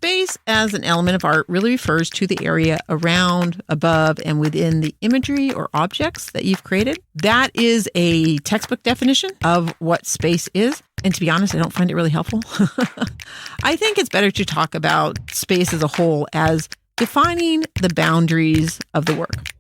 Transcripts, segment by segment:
Space as an element of art really refers to the area around, above, and within the imagery or objects that you've created. That is a textbook definition of what space is. And to be honest, I don't find it really helpful. I think it's better to talk about space as a whole as defining the boundaries of the work.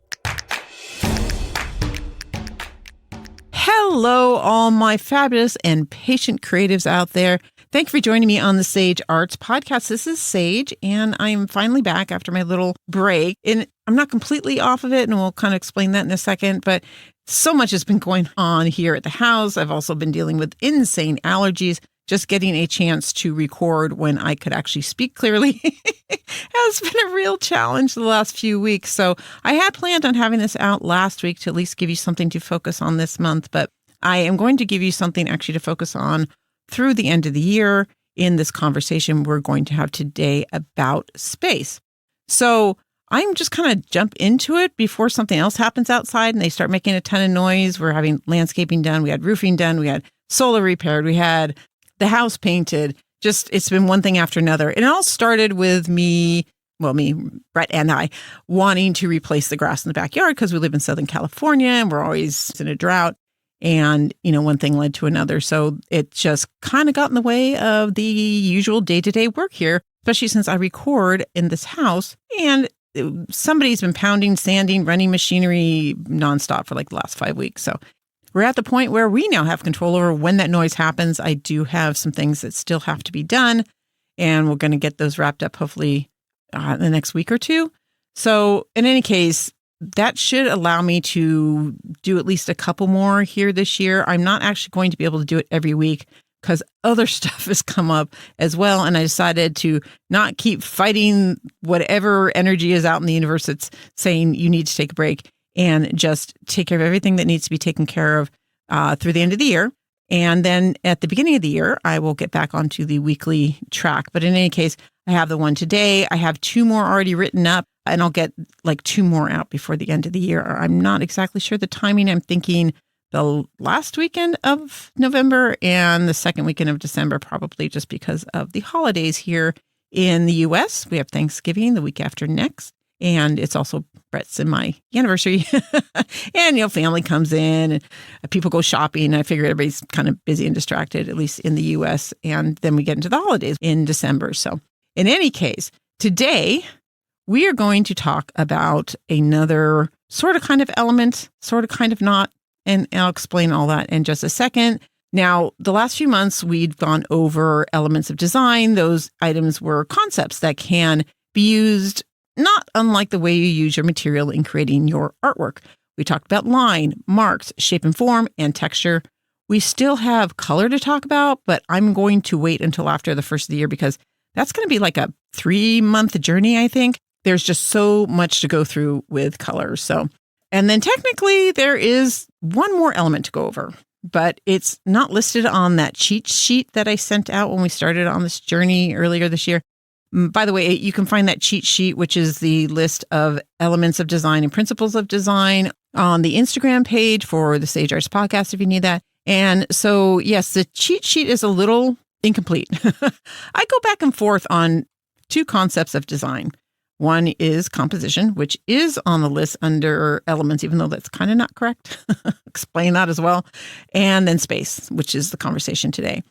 Hello, all my fabulous and patient creatives out there. Thank you for joining me on the Sage Arts Podcast. This is Sage, and I'm finally back after my little break. And I'm not completely off of it, and we'll kind of explain that in a second, but so much has been going on here at the house. I've also been dealing with insane allergies. Just getting a chance to record when I could actually speak clearly has been a real challenge the last few weeks. So I had planned on having this out last week to at least give you something to focus on this month, but I am going to give you something actually to focus on through the end of the year in this conversation we're going to have today about space. So I'm just kind of jump into it before something else happens outside and they start making a ton of noise. We're having landscaping done. We had roofing done. We had solar repaired. We had the house painted. Just, it's been one thing after another. And it all started with me, Brett and I, wanting to replace the grass in the backyard because we live in Southern California and we're always in a drought. And, one thing led to another. So it just kind of got in the way of the usual day-to-day work here, especially since I record in this house and somebody's been pounding, sanding, running machinery nonstop for like the last 5 weeks. So we're at the point where we now have control over when that noise happens. I do have some things that still have to be done, and we're going to get those wrapped up hopefully in the next week or two. So in any case, that should allow me to do at least a couple more here this year. I'm not actually going to be able to do it every week because other stuff has come up as well. And I decided to not keep fighting whatever energy is out in the universe that's saying you need to take a break and just take care of everything that needs to be taken care of through the end of the year. And then at the beginning of the year, I will get back onto the weekly track. But in any case, I have the one today. I have 2 more already written up, and I'll get like 2 more out before the end of the year. I'm not exactly sure the timing. I'm thinking the last weekend of November and the second weekend of December, probably just because of the holidays here in the U.S. We have Thanksgiving the week after next. And it's also Brett's and my anniversary. And, family comes in and people go shopping. I figure everybody's kind of busy and distracted, at least in the U.S. And then we get into the holidays in December. So in any case, today we are going to talk about another sort of kind of element, sort of kind of not. And I'll explain all that in just a second. Now, the last few months, we'd gone over elements of design. Those items were concepts that can be used not unlike the way you use your material in creating your artwork. We talked about line, marks, shape and form, and texture. We still have color to talk about, but I'm going to wait until after the first of the year because that's going to be like a 3-month journey, I think. There's just so much to go through with color. And then technically there is one more element to go over, but it's not listed on that cheat sheet that I sent out when we started on this journey earlier this year. By the way, you can find that cheat sheet, which is the list of elements of design and principles of design on the Instagram page for the Sage Arts Podcast if you need that. And so, yes, the cheat sheet is a little incomplete. I go back and forth on 2 concepts of design. One is composition, which is on the list under elements, even though that's kind of not correct. Explain that as well. And then space, which is the conversation today.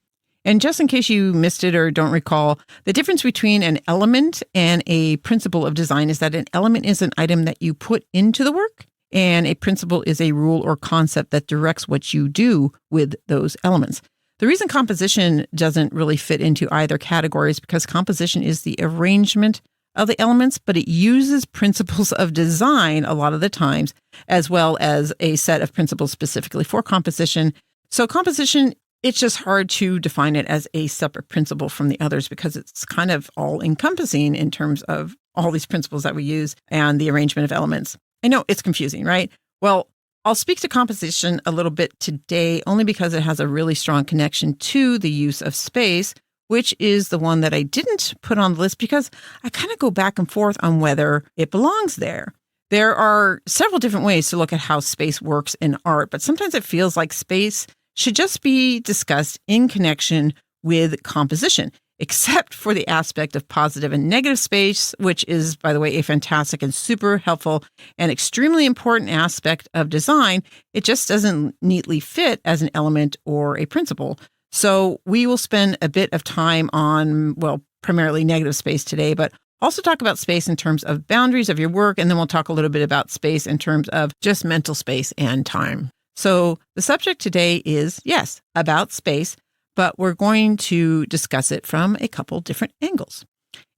And just in case you missed it or don't recall, the difference between an element and a principle of design is that an element is an item that you put into the work, and a principle is a rule or concept that directs what you do with those elements. The reason composition doesn't really fit into either category is because composition is the arrangement of the elements, but it uses principles of design a lot of the times, as well as a set of principles specifically for composition. So composition, it's just hard to define it as a separate principle from the others because it's kind of all encompassing in terms of all these principles that we use and the arrangement of elements. I know it's confusing, right? Well, I'll speak to composition a little bit today only because it has a really strong connection to the use of space, which is the one that I didn't put on the list because I kind of go back and forth on whether it belongs there. There are several different ways to look at how space works in art, but sometimes it feels like space should just be discussed in connection with composition. except for the aspect of positive and negative space, which is, by the way, a fantastic and super helpful and extremely important aspect of design. It just doesn't neatly fit as an element or a principle. So we will spend a bit of time on, well, primarily negative space today, but also talk about space in terms of boundaries of your work. And then we'll talk a little bit about space in terms of just mental space and time. So the subject today is, yes, about space, but we're going to discuss it from a couple different angles.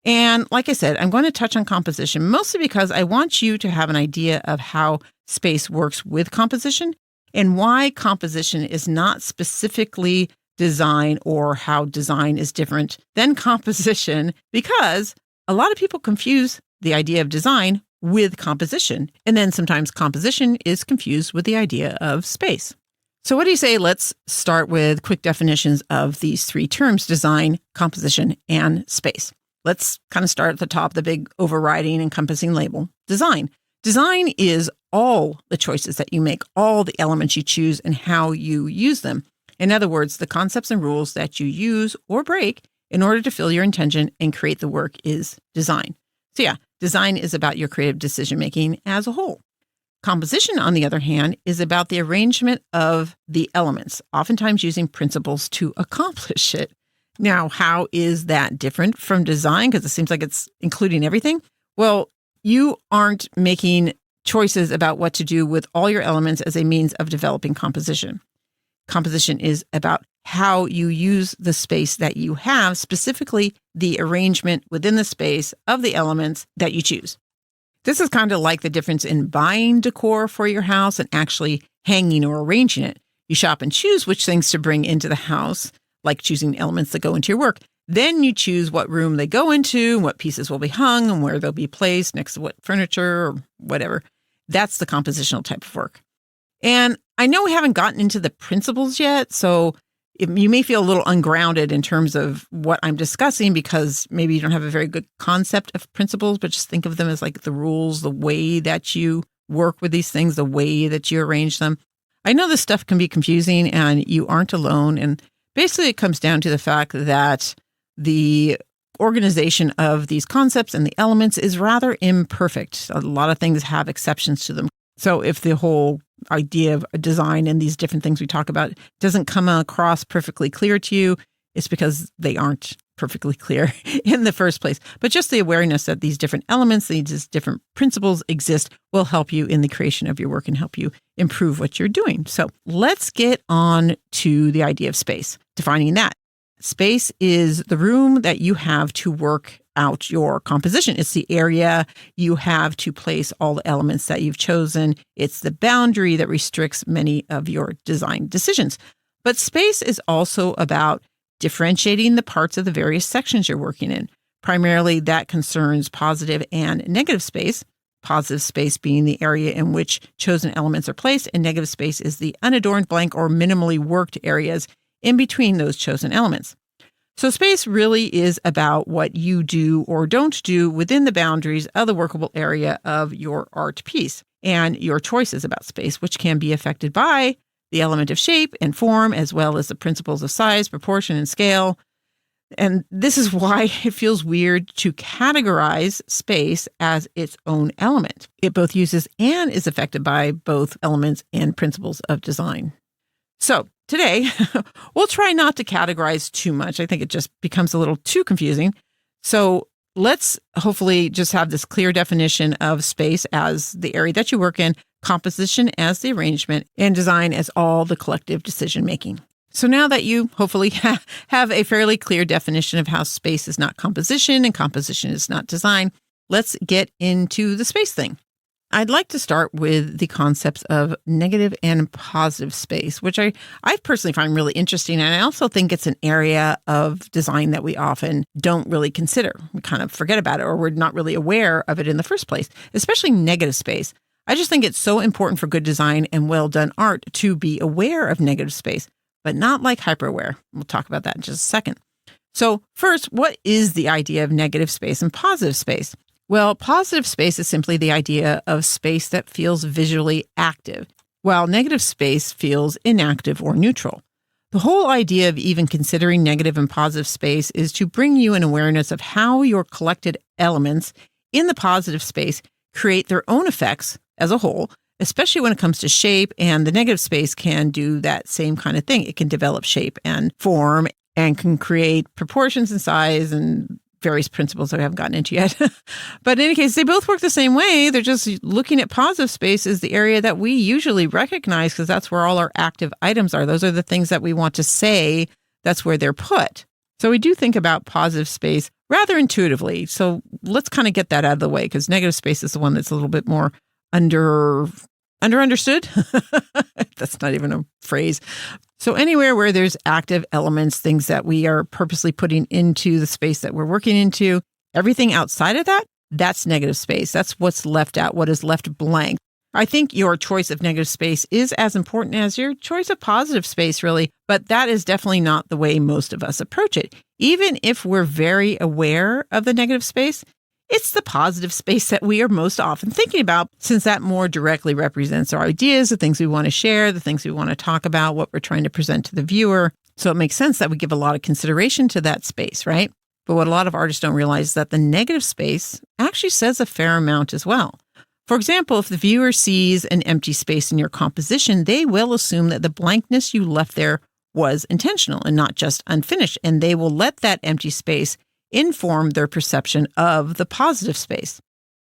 And like I said, I'm going to touch on composition, mostly because I want you to have an idea of how space works with composition and why composition is not specifically design or how design is different than composition, because a lot of people confuse the idea of design with composition. And then sometimes composition is confused with the idea of space. So what do you say? Let's start with quick definitions of these three terms: design, composition, and space. Let's kind of start at the top, the big overriding encompassing label, design. Design is all the choices that you make, all the elements you choose and how you use them. In other words, the concepts and rules that you use or break in order to fill your intention and create the work is design. So yeah, design is about your creative decision-making as a whole. Composition, on the other hand, is about the arrangement of the elements, oftentimes using principles to accomplish it. Now, how is that different from design? Because it seems like it's including everything. Well, you aren't making choices about what to do with all your elements as a means of developing composition. Composition is about how you use the space that you have, specifically the arrangement within the space of the elements that you choose. This is kind of like the difference in buying decor for your house and actually hanging or arranging it. You shop and choose which things to bring into the house, like choosing elements that go into your work. Then you choose what room they go into, what pieces will be hung, and where they'll be placed next to what furniture or whatever. That's the compositional type of work. And I know we haven't gotten into the principles yet, so you may feel a little ungrounded in terms of what I'm discussing because maybe you don't have a very good concept of principles, but just think of them as like the rules, the way that you work with these things, the way that you arrange them. I know this stuff can be confusing and you aren't alone. And basically it comes down to the fact that the organization of these concepts and the elements is rather imperfect. A lot of things have exceptions to them. So if the whole idea of a design and these different things we talk about doesn't come across perfectly clear to you, it's because they aren't perfectly clear in the first place. But just the awareness that these different elements, these different principles exist will help you in the creation of your work and help you improve what you're doing. So let's get on to the idea of space, defining that. Space is the room that you have to work out your composition. It's the area you have to place all the elements that you've chosen. It's the boundary that restricts many of your design decisions. But space is also about differentiating the parts of the various sections you're working in. Primarily, that concerns positive and negative space. Positive space being the area in which chosen elements are placed, and negative space is the unadorned blank or minimally worked areas in between those chosen elements. So space really is about what you do or don't do within the boundaries of the workable area of your art piece and your choices about space, which can be affected by the element of shape and form, as well as the principles of size, proportion, and scale. And this is why it feels weird to categorize space as its own element. It both uses and is affected by both elements and principles of design. So today, we'll try not to categorize too much. I think it just becomes a little too confusing. So let's hopefully just have this clear definition of space as the area that you work in, composition as the arrangement, and design as all the collective decision-making. So now that you hopefully have a fairly clear definition of how space is not composition and composition is not design, let's get into the space thing. I'd like to start with the concepts of negative and positive space, which I personally find really interesting. And I also think it's an area of design that we often don't really consider. We kind of forget about it, or we're not really aware of it in the first place, especially negative space. I just think it's so important for good design and well done art to be aware of negative space, but not like hyper-aware. We'll talk about that in just a second. So first, what is the idea of negative space and positive space? Well, positive space is simply the idea of space that feels visually active, while negative space feels inactive or neutral. The whole idea of even considering negative and positive space is to bring you an awareness of how your collected elements in the positive space create their own effects as a whole, especially when it comes to shape, and the negative space can do that same kind of thing. It can develop shape and form and can create proportions and size and various principles that I haven't gotten into yet. But in any case, they both work the same way. They're just looking at positive space as the area that we usually recognize because that's where all our active items are. Those are the things that we want to say. That's where they're put. So we do think about positive space rather intuitively. So let's kind of get that out of the way because negative space is the one that's a little bit more understood. That's not even a phrase. So anywhere where there's active elements, things that we are purposely putting into the space that we're working into, everything outside of that, that's negative space. That's what's left out, what is left blank. I think your choice of negative space is as important as your choice of positive space, really, but that is definitely not the way most of us approach it. Even if we're very aware of the negative space, it's the positive space that we are most often thinking about, since that more directly represents our ideas, the things we want to share, the things we want to talk about, what we're trying to present to the viewer. So it makes sense that we give a lot of consideration to that space, right? But what a lot of artists don't realize is that the negative space actually says a fair amount as well. For example, if the viewer sees an empty space in your composition, they will assume that the blankness you left there was intentional and not just unfinished, and they will let that empty space inform their perception of the positive space.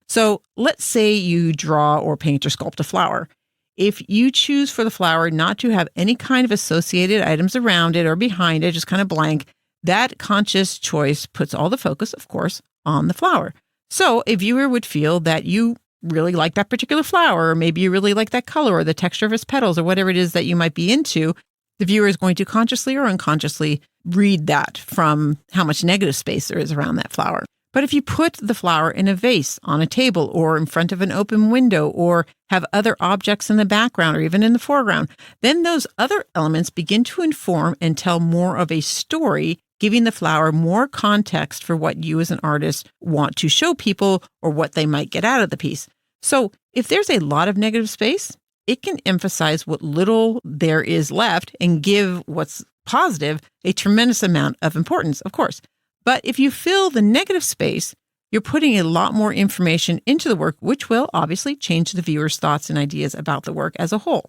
So let's say you draw or paint or sculpt a flower. If you choose for the flower not to have any kind of associated items around it or behind it, just kind of blank, that conscious choice puts all the focus, of course, on the flower. So a viewer would feel that you really like that particular flower, or maybe you really like that color or the texture of its petals or whatever it is that you might be into. The viewer is going to consciously or unconsciously read that from how much negative space there is around that flower. But if you put the flower in a vase, on a table, or in front of an open window, or have other objects in the background or even in the foreground, then those other elements begin to inform and tell more of a story, giving the flower more context for what you as an artist want to show people or what they might get out of the piece. So if there's a lot of negative space, it can emphasize what little there is left and give what's positive a tremendous amount of importance, of course. But if you fill the negative space, you're putting a lot more information into the work, which will obviously change the viewer's thoughts and ideas about the work as a whole.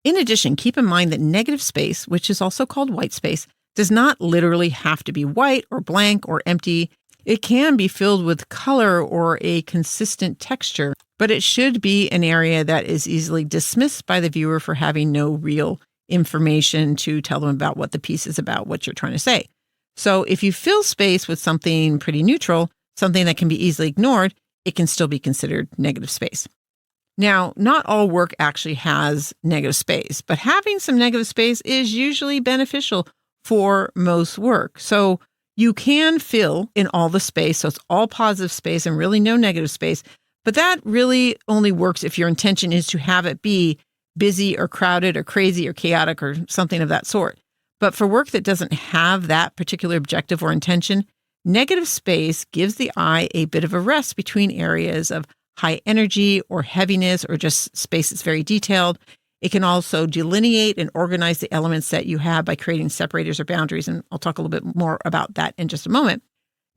In addition, keep in mind that negative space, which is also called white space, does not literally have to be white or blank or empty. It can be filled with color or a consistent texture, but it should be an area that is easily dismissed by the viewer for having no real information to tell them about what the piece is about, what you're trying to say. So if you fill space with something pretty neutral, something that can be easily ignored, it can still be considered negative space. Now, not all work actually has negative space, but having some negative space is usually beneficial for most work. So you can fill in all the space, so it's all positive space and really no negative space, but that really only works if your intention is to have it be busy or crowded or crazy or chaotic or something of that sort. But for work that doesn't have that particular objective or intention, negative space gives the eye a bit of a rest between areas of high energy or heaviness or just space that's very detailed. It can also delineate and organize the elements that you have by creating separators or boundaries. And I'll talk a little bit more about that in just a moment.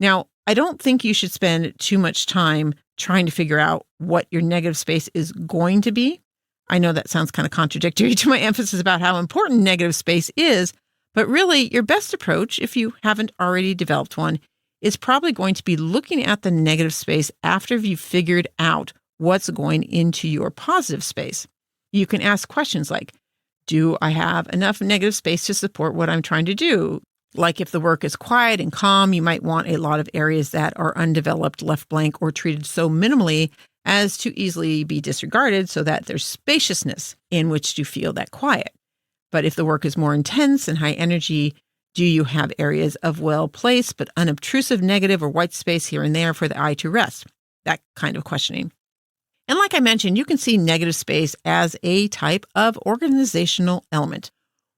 Now, I don't think you should spend too much time trying to figure out what your negative space is going to be. I know that sounds kind of contradictory to my emphasis about how important negative space is, but really your best approach, if you haven't already developed one, is probably going to be looking at the negative space after you've figured out what's going into your positive space. You can ask questions like, do I have enough negative space to support what I'm trying to do? Like if the work is quiet and calm, you might want a lot of areas that are undeveloped, left blank, or treated so minimally as to easily be disregarded so that there's spaciousness in which to feel that quiet. But if the work is more intense and high energy, do you have areas of well-placed but unobtrusive negative or white space here and there for the eye to rest? That kind of questioning. And like I mentioned, you can see negative space as a type of organizational element.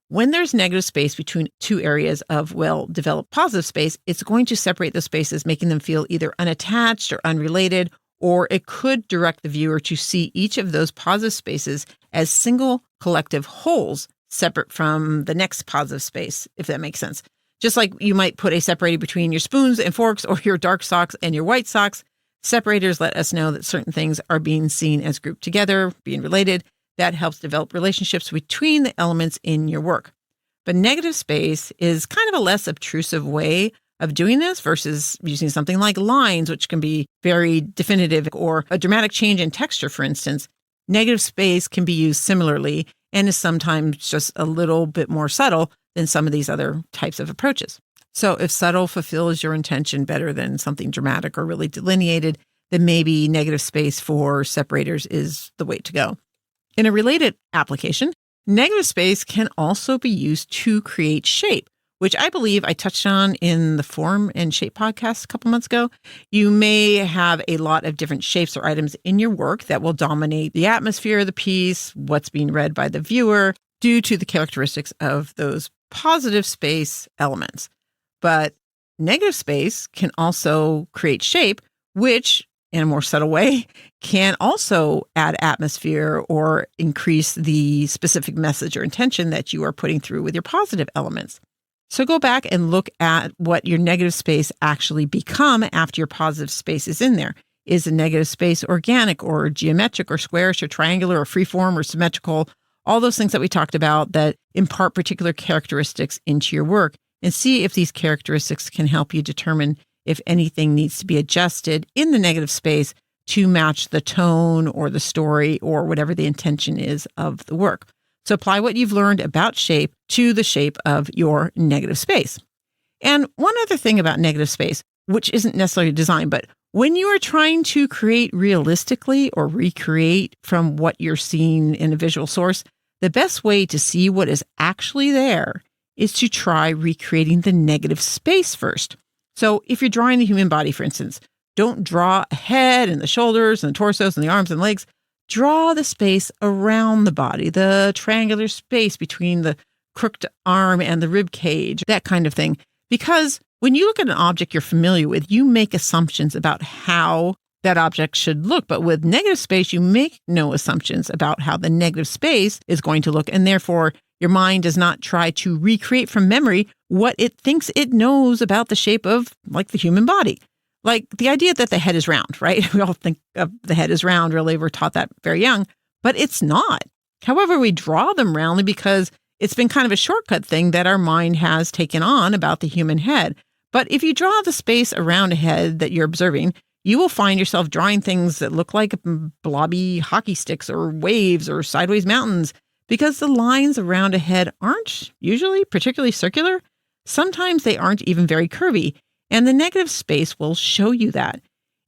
When there's negative space between two areas of well-developed positive space, it's going to separate the spaces, making them feel either unattached or unrelated, or it could direct the viewer to see each of those positive spaces as single collective wholes separate from the next positive space, if that makes sense. Just like you might put a separator between your spoons and forks or your dark socks and your white socks, separators let us know that certain things are being seen as grouped together, being related. That helps develop relationships between the elements in your work. But negative space is kind of a less obtrusive way of doing this versus using something like lines, which can be very definitive, or a dramatic change in texture, for instance. Negative space can be used similarly and is sometimes just a little bit more subtle than some of these other types of approaches. So if subtle fulfills your intention better than something dramatic or really delineated, then maybe negative space for separators is the way to go. In a related application, negative space can also be used to create shape, which I believe I touched on in the Form and Shape podcast a couple months ago. You may have a lot of different shapes or items in your work that will dominate the atmosphere of the piece, what's being read by the viewer, due to the characteristics of those positive space elements. But negative space can also create shape, which, in a more subtle way, can also add atmosphere or increase the specific message or intention that you are putting through with your positive elements. So go back and look at what your negative space actually become after your positive space is in there. Is a negative space organic or geometric or squarish or triangular or freeform or symmetrical? All those things that we talked about that impart particular characteristics into your work, and see if these characteristics can help you determine if anything needs to be adjusted in the negative space to match the tone or the story or whatever the intention is of the work. So apply what you've learned about shape to the shape of your negative space. And one other thing about negative space, which isn't necessarily design, but when you are trying to create realistically or recreate from what you're seeing in a visual source, the best way to see what is actually there is to try recreating the negative space first. So if you're drawing the human body, for instance, don't draw a head and the shoulders and the torsos and the arms and legs. Draw the space around the body, the triangular space between the crooked arm and the rib cage, that kind of thing. Because when you look at an object you're familiar with, you make assumptions about how that object should look. But with negative space, you make no assumptions about how the negative space is going to look. And therefore, your mind does not try to recreate from memory what it thinks it knows about the shape of, like, the human body. Like the idea that the head is round, right? We all think of the head as round, really. We're taught that very young, but it's not. However, we draw them roundly because it's been kind of a shortcut thing that our mind has taken on about the human head. But if you draw the space around a head that you're observing, you will find yourself drawing things that look like blobby hockey sticks or waves or sideways mountains, because the lines around a head aren't usually particularly circular. Sometimes they aren't even very curvy. And the negative space will show you that.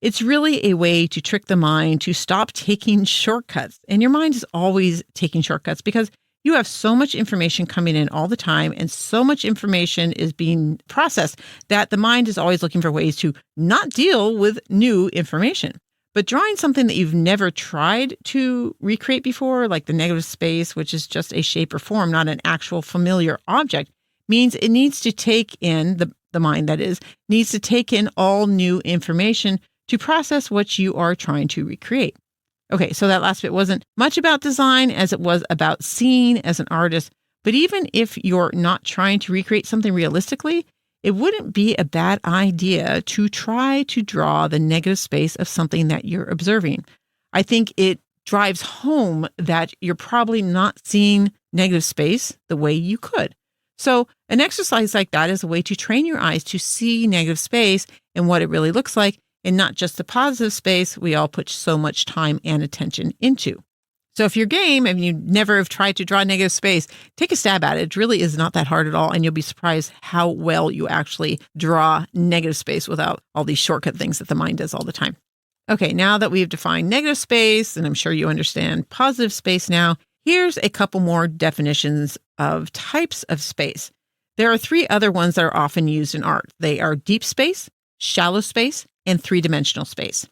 It's really a way to trick the mind to stop taking shortcuts. And your mind is always taking shortcuts because you have so much information coming in all the time and so much information is being processed that the mind is always looking for ways to not deal with new information. But drawing something that you've never tried to recreate before, like the negative space, which is just a shape or form, not an actual familiar object, means it needs to take in, the mind that is, needs to take in all new information to process what you are trying to recreate. Okay, so that last bit wasn't much about design as it was about seeing as an artist. But even if you're not trying to recreate something realistically, it wouldn't be a bad idea to try to draw the negative space of something that you're observing. I think it drives home that you're probably not seeing negative space the way you could. So an exercise like that is a way to train your eyes to see negative space and what it really looks like, and not just the positive space we all put so much time and attention into. So if you're game and you never have tried to draw negative space, take a stab at it. It really is not that hard at all, and you'll be surprised how well you actually draw negative space without all these shortcut things that the mind does all the time. Okay, now that we've defined negative space, and I'm sure you understand positive space now, here's a couple more definitions of types of space. There are 3 other ones that are often used in art. They are deep space, shallow space, and 3-dimensional space.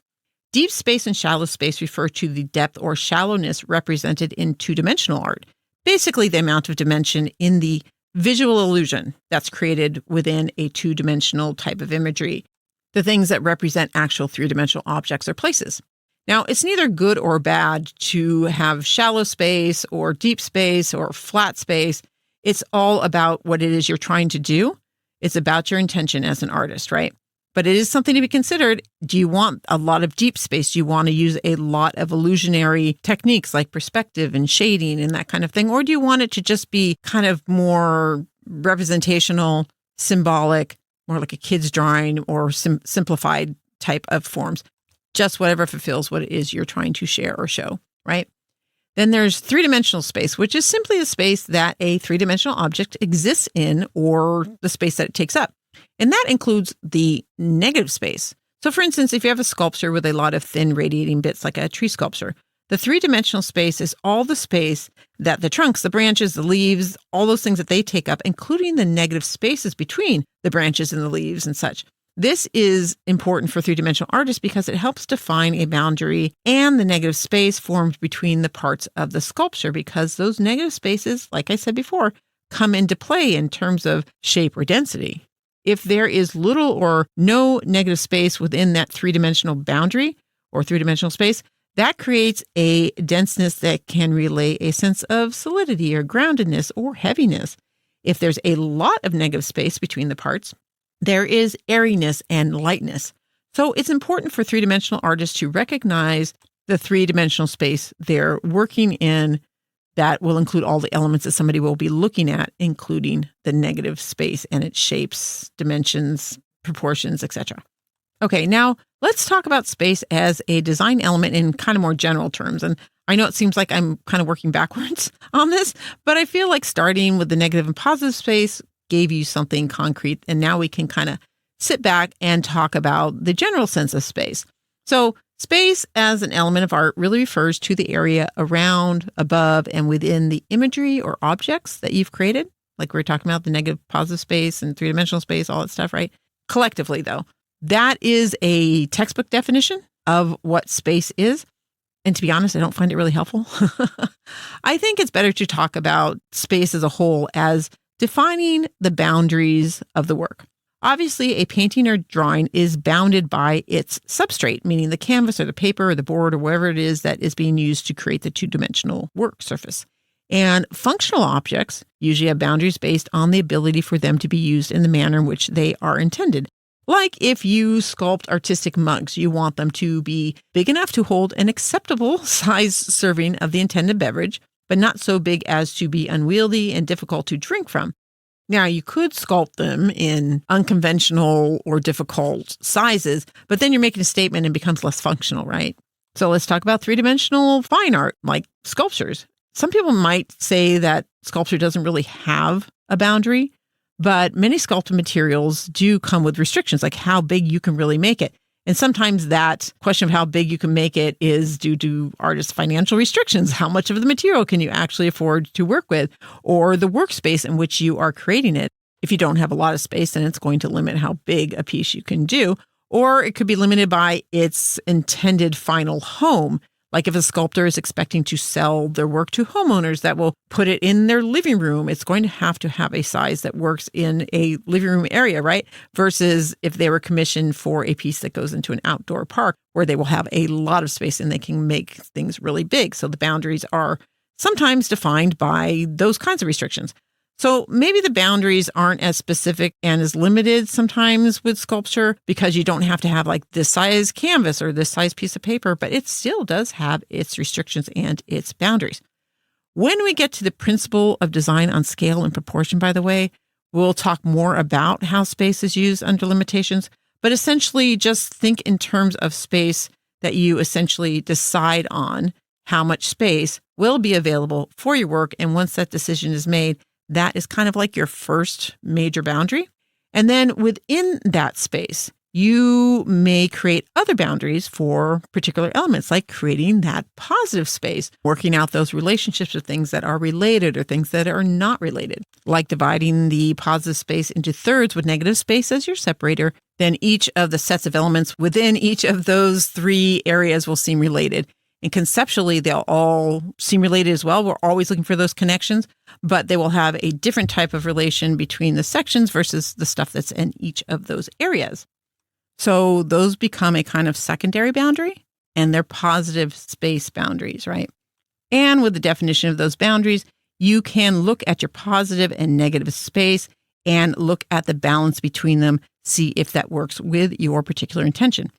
Deep space and shallow space refer to the depth or shallowness represented in 2-dimensional art, basically the amount of dimension in the visual illusion that's created within a 2-dimensional type of imagery, the things that represent actual 3-dimensional objects or places. Now, it's neither good or bad to have shallow space or deep space or flat space. It's all about what it is you're trying to do. It's about your intention as an artist, right? But it is something to be considered. Do you want a lot of deep space? Do you want to use a lot of illusionary techniques like perspective and shading and that kind of thing? Or do you want it to just be kind of more representational, symbolic, more like a kid's drawing or simplified type of forms? Just whatever fulfills what it is you're trying to share or show, right? Then there's three-dimensional space, which is simply a space that a three-dimensional object exists in or the space that it takes up. And that includes the negative space. So for instance, if you have a sculpture with a lot of thin radiating bits like a tree sculpture, the three-dimensional space is all the space that the trunks, the branches, the leaves, all those things that they take up, including the negative spaces between the branches and the leaves and such. This is important for three-dimensional artists because it helps define a boundary and the negative space formed between the parts of the sculpture, because those negative spaces, like I said before, come into play in terms of shape or density. If there is little or no negative space within that three-dimensional boundary or three-dimensional space, that creates a denseness that can relay a sense of solidity or groundedness or heaviness. If there's a lot of negative space between the parts, there is airiness and lightness. So it's important for three-dimensional artists to recognize the three-dimensional space they're working in. That will include all the elements that somebody will be looking at, including the negative space and its shapes, dimensions, proportions, etc. Okay, now let's talk about space as a design element in kind of more general terms. And I know it seems like I'm kind of working backwards on this, but I feel like starting with the negative and positive space gave you something concrete. And now we can kind of sit back and talk about the general sense of space. So space as an element of art really refers to the area around, above, and within the imagery or objects that you've created. Like we were talking about the negative, positive space and three-dimensional space, all that stuff, right? Collectively, though, that is a textbook definition of what space is. And to be honest, I don't find it really helpful. I think it's better to talk about space as a whole as defining the boundaries of the work. Obviously, a painting or drawing is bounded by its substrate, meaning the canvas or the paper or the board or whatever it is that is being used to create the two-dimensional work surface. And functional objects usually have boundaries based on the ability for them to be used in the manner in which they are intended. Like if you sculpt artistic mugs, you want them to be big enough to hold an acceptable size serving of the intended beverage, but not so big as to be unwieldy and difficult to drink from. Now, you could sculpt them in unconventional or difficult sizes, but then you're making a statement and it becomes less functional, right? So let's talk about three-dimensional fine art, like sculptures. Some people might say that sculpture doesn't really have a boundary, but many sculpted materials do come with restrictions, like how big you can really make it. And sometimes that question of how big you can make it is due to artists' financial restrictions. How much of the material can you actually afford to work with, or the workspace in which you are creating it? If you don't have a lot of space, then it's going to limit how big a piece you can do, or it could be limited by its intended final home. Like if a sculptor is expecting to sell their work to homeowners that will put it in their living room, it's going to have a size that works in a living room area, right? Versus if they were commissioned for a piece that goes into an outdoor park where they will have a lot of space and they can make things really big. So the boundaries are sometimes defined by those kinds of restrictions. So maybe the boundaries aren't as specific and as limited sometimes with sculpture because you don't have to have like this size canvas or this size piece of paper, but it still does have its restrictions and its boundaries. When we get to the principle of design on scale and proportion, by the way, we'll talk more about how space is used under limitations, but essentially just think in terms of space that you essentially decide on how much space will be available for your work. And once that decision is made, that is kind of like your first major boundary. And then within that space, you may create other boundaries for particular elements, like creating that positive space, working out those relationships with things that are related or things that are not related, like dividing the positive space into thirds with negative space as your separator. Then each of the sets of elements within each of those three areas will seem related. And conceptually, they'll all seem related as well. We're always looking for those connections, but they will have a different type of relation between the sections versus the stuff that's in each of those areas. So those become a kind of secondary boundary. and their positive space boundaries, right? And with the definition of those boundaries, you can look at your positive and negative space and look at the balance between them, see if that works with your particular intention.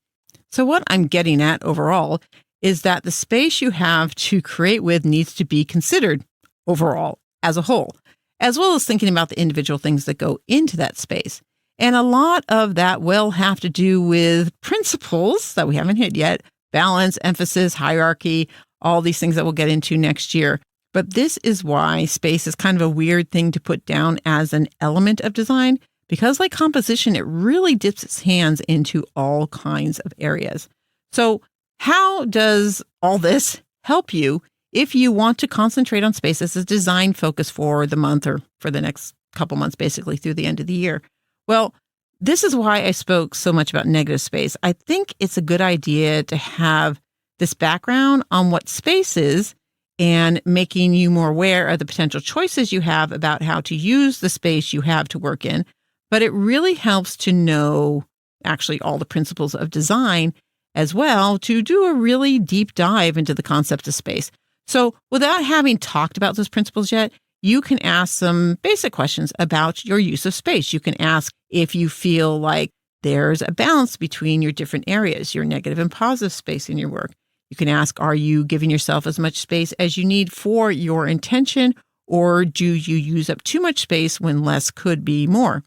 So what I'm getting at overall is that the space you have to create with needs to be considered overall as a whole, as well as thinking about the individual things that go into that space. And a lot of that will have to do with principles that we haven't hit yet, balance, emphasis, hierarchy, all these things that we'll get into next year. But this is why space is kind of a weird thing to put down as an element of design, because like composition, it really dips its hands into all kinds of areas. So how does all this help you if you want to concentrate on space as a design focus for the month or for the next couple months, basically through the end of the year? Well, this is why I spoke so much about negative space. I think it's a good idea to have this background on what space is and making you more aware of the potential choices you have about how to use the space you have to work in. But it really helps to know actually all the principles of design as well to do a really deep dive into the concept of space. So without having talked about those principles yet, you can ask some basic questions about your use of space. You can ask if you feel like there's a balance between your different areas, your negative and positive space in your work. You can ask, are you giving yourself as much space as you need for your intention, or do you use up too much space when less could be more?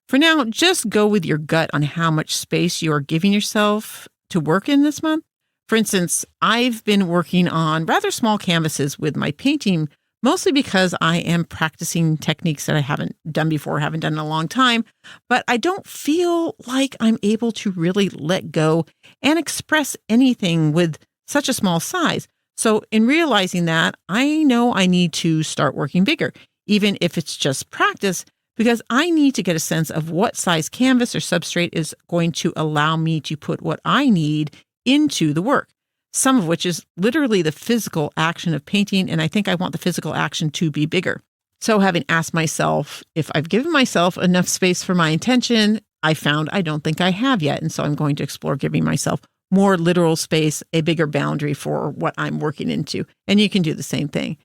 For now, just go with your gut on how much space you are giving yourself to work in this month. For instance, I've been working on rather small canvases with my painting, mostly because I am practicing techniques that I haven't done before, haven't done in a long time, but I don't feel like I'm able to really let go and express anything with such a small size. So in realizing that, I know I need to start working bigger, even if it's just practice, because I need to get a sense of what size canvas or substrate is going to allow me to put what I need into the work, some of which is literally the physical action of painting. And I think I want the physical action to be bigger. So having asked myself if I've given myself enough space for my intention, I found I don't think I have yet. And so I'm going to explore giving myself more literal space, a bigger boundary for what I'm working into. And you can do the same thing.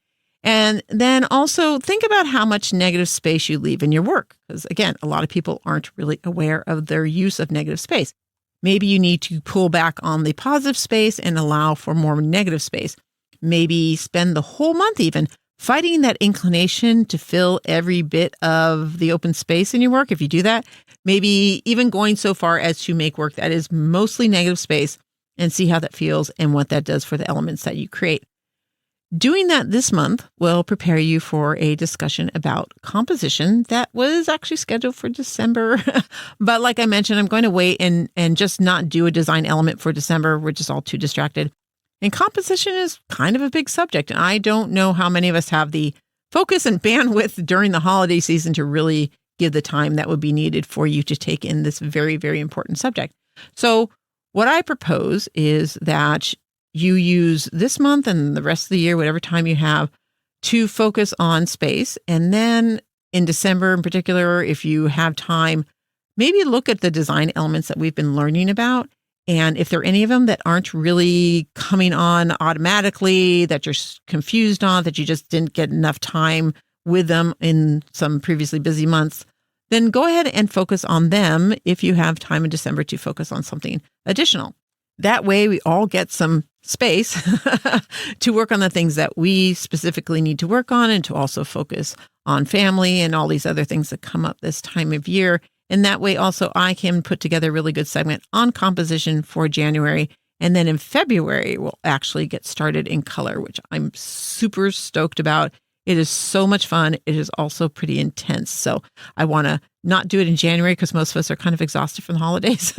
And then also think about how much negative space you leave in your work. Because again, a lot of people aren't really aware of their use of negative space. Maybe you need to pull back on the positive space and allow for more negative space. Maybe spend the whole month even fighting that inclination to fill every bit of the open space in your work. If you do that, maybe even going so far as to make work that is mostly negative space and see how that feels and what that does for the elements that you create. Doing that this month will prepare you for a discussion about composition that was actually scheduled for December. But like I mentioned, I'm going to wait and just not do a design element for December. We're just all too distracted. And composition is kind of a big subject. And I don't know how many of us have the focus and bandwidth during the holiday season to really give the time that would be needed for you to take in this very, very important subject. So what I propose is that you use this month and the rest of the year, whatever time you have, to focus on space. And then in December in particular, if you have time, maybe look at the design elements that we've been learning about. And if there are any of them that aren't really coming on automatically, that you're confused on, that you just didn't get enough time with them in some previously busy months, then go ahead and focus on them if you have time in December to focus on something additional. That way we all get some space to work on the things that we specifically need to work on and to also focus on family and all these other things that come up this time of year. And that way also I can put together a really good segment on composition for January. And then in February, we'll actually get started in color, which I'm super stoked about. It is so much fun. It is also pretty intense. So I want to not do it in January because most of us are kind of exhausted from the holidays.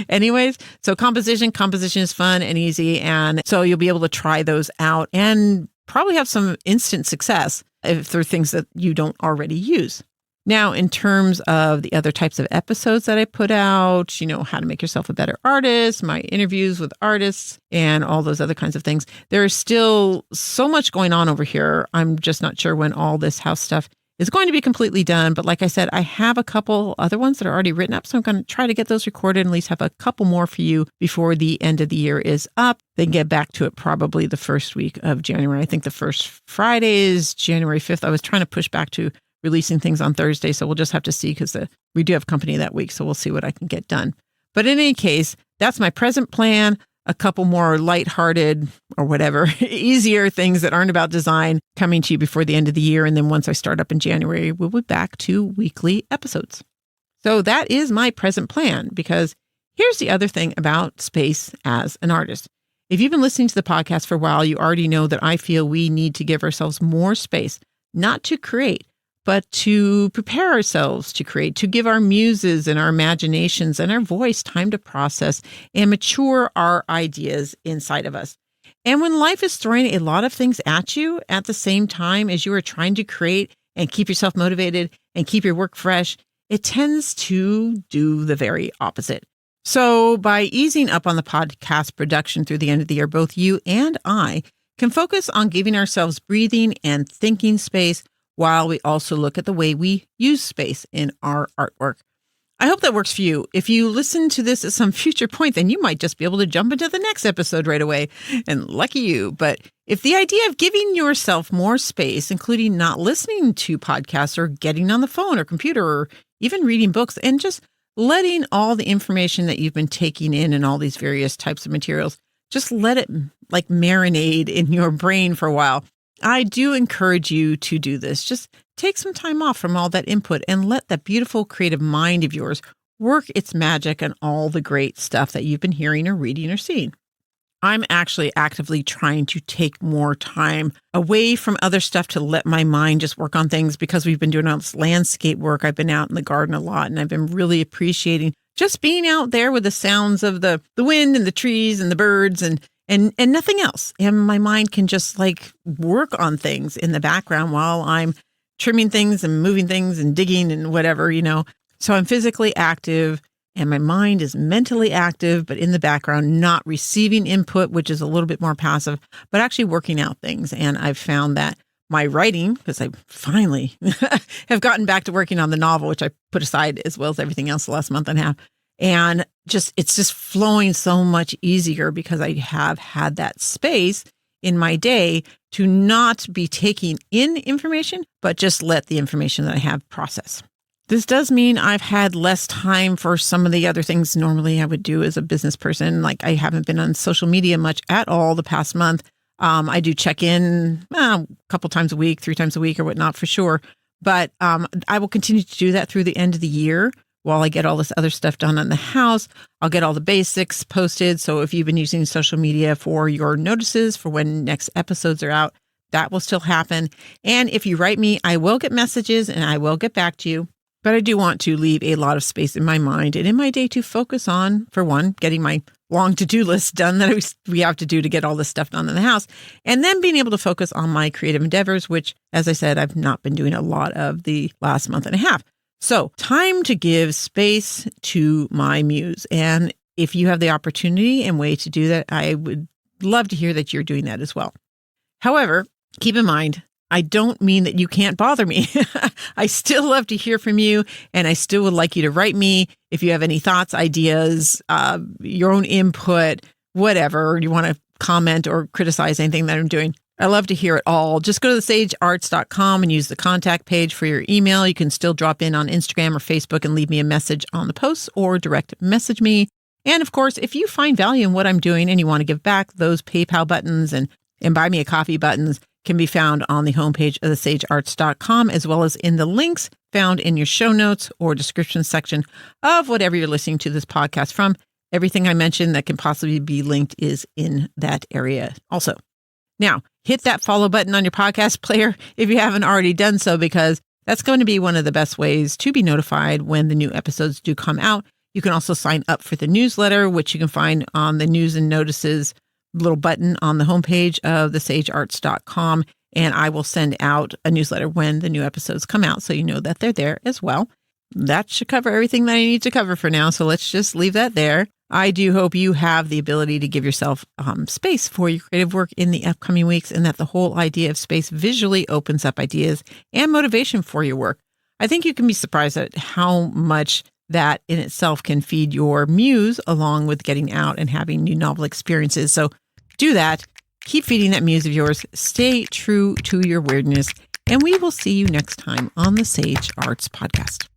Anyways, so composition is fun and easy. And so you'll be able to try those out and probably have some instant success if there are things that you don't already use. Now, in terms of the other types of episodes that I put out, how to make yourself a better artist, my interviews with artists, and all those other kinds of things, there is still so much going on over here. I'm just not sure when all this house stuff is going to be completely done. But like I said, I have a couple other ones that are already written up. So I'm going to try to get those recorded and at least have a couple more for you before the end of the year is up. Then get back to it probably the first week of January. I think the first Friday is January 5th. I was trying to push back to releasing things on Thursday. So we'll just have to see because we do have company that week. So we'll see what I can get done. But in any case, that's my present plan. A couple more lighthearted or whatever, easier things that aren't about design coming to you before the end of the year. And then once I start up in January, we'll be back to weekly episodes. So that is my present plan, because here's the other thing about space as an artist. If you've been listening to the podcast for a while, you already know that I feel we need to give ourselves more space, not to create, but to prepare ourselves to create, to give our muses and our imaginations and our voice time to process and mature our ideas inside of us. And when life is throwing a lot of things at you at the same time as you are trying to create and keep yourself motivated and keep your work fresh, it tends to do the very opposite. So by easing up on the podcast production through the end of the year, both you and I can focus on giving ourselves breathing and thinking space while we also look at the way we use space in our artwork. I hope that works for you. If you listen to this at some future point, then you might just be able to jump into the next episode right away. And lucky you. But if the idea of giving yourself more space, including not listening to podcasts or getting on the phone or computer or even reading books and just letting all the information that you've been taking in and all these various types of materials, just let it like marinate in your brain for a while. I do encourage you to do this. Just take some time off from all that input and let that beautiful creative mind of yours work its magic on all the great stuff that you've been hearing or reading or seeing. I'm actually actively trying to take more time away from other stuff to let my mind just work on things, because we've been doing all this landscape work. I've been out in the garden a lot, and I've been really appreciating just being out there with the sounds of the wind and the trees and the birds and nothing else. And my mind can just like work on things in the background while I'm trimming things and moving things and digging and whatever, So I'm physically active and my mind is mentally active, but in the background, not receiving input, which is a little bit more passive, but actually working out things. And I've found that my writing, because I finally have gotten back to working on the novel, which I put aside as well as everything else the last month and a half. And it's just flowing so much easier because I have had that space in my day to not be taking in information, but just let the information that I have process. This does mean I've had less time for some of the other things normally I would do as a business person. Like I haven't been on social media much at all the past month. I do check in a couple times a week, 3 times a week or whatnot for sure. But I will continue to do that through the end of the year. While I get all this other stuff done in the house, I'll get all the basics posted. So if you've been using social media for your notices for when next episodes are out, that will still happen. And if you write me, I will get messages and I will get back to you. But I do want to leave a lot of space in my mind and in my day to focus on, for one, getting my long to-do list done that we have to do to get all this stuff done in the house. And then being able to focus on my creative endeavors, which, as I said, I've not been doing a lot of the last month and a half. So time to give space to my muse. And if you have the opportunity and way to do that, I would love to hear that you're doing that as well. However, keep in mind, I don't mean that you can't bother me. I still love to hear from you, and I still would like you to write me if you have any thoughts, ideas, your own input, whatever, you want to comment or criticize anything that I'm doing. I love to hear it all. Just go to thesagearts.com and use the contact page for your email. You can still drop in on Instagram or Facebook and leave me a message on the posts or direct message me. And of course, if you find value in what I'm doing and you want to give back, those PayPal buttons and buy me a coffee buttons can be found on the homepage of thesagearts.com, as well as in the links found in your show notes or description section of whatever you're listening to this podcast from. Everything I mentioned that can possibly be linked is in that area also. Now, hit that follow button on your podcast player if you haven't already done so, because that's going to be one of the best ways to be notified when the new episodes do come out. You can also sign up for the newsletter, which you can find on the news and notices little button on the homepage of thesagearts.com. And I will send out a newsletter when the new episodes come out, so you know that they're there as well. That should cover everything that I need to cover for now. So let's just leave that there. I do hope you have the ability to give yourself space for your creative work in the upcoming weeks, and that the whole idea of space visually opens up ideas and motivation for your work. I think you can be surprised at how much that in itself can feed your muse, along with getting out and having new novel experiences. So do that. Keep feeding that muse of yours. Stay true to your weirdness. And we will see you next time on the Sage Arts Podcast.